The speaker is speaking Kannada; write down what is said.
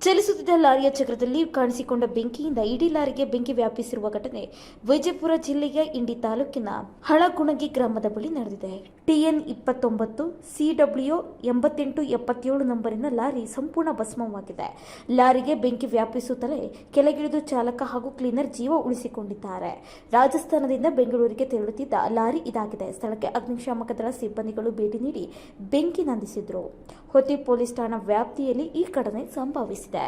ಚಲಿಸುತ್ತಿದ್ದ ಲಾರಿಯ ಚಕ್ರದಲ್ಲಿ ಕಾಣಿಸಿಕೊಂಡ ಬೆಂಕಿಯಿಂದ ಇಡೀ ಲಾರಿಗೆ ಬೆಂಕಿ ವ್ಯಾಪಿಸಿರುವ ಘಟನೆ ವಿಜಯಪುರ ಜಿಲ್ಲೆಯ ಇಂಡಿ ತಾಲೂಕಿನ ಹಳಗುಣಗಿ ಗ್ರಾಮದ ಬಳಿ ನಡೆದಿದೆ. TN 29 CW 8877 ನಂಬರಿನ ಲಾರಿ ಸಂಪೂರ್ಣ ಭಸ್ಮವಾಗಿದೆ. ಲಾರಿಗೆ ಬೆಂಕಿ ವ್ಯಾಪಿಸುತ್ತಲೇ ಕೆಳಗಿಳಿದು ಚಾಲಕ ಹಾಗೂ ಕ್ಲೀನರ್ ಜೀವ ಉಳಿಸಿಕೊಂಡಿದ್ದಾರೆ. ರಾಜಸ್ಥಾನದಿಂದ ಬೆಂಗಳೂರಿಗೆ ತೆರಳುತ್ತಿದ್ದ ಲಾರಿ ಇದಾಗಿದೆ. ಸ್ಥಳಕ್ಕೆ ಅಗ್ನಿಶಾಮಕ ದಳ ಸಿಬ್ಬಂದಿಗಳು ಭೇಟಿ ನೀಡಿ ಬೆಂಕಿ ನಂದಿಸಿದರು. ಹೊತ್ತಿ ಪೊಲೀಸ್ ಠಾಣಾ ವ್ಯಾಪ್ತಿಯಲ್ಲಿ ಈ ಘಟನೆ ಸಂಭವಿಸಿದೆ.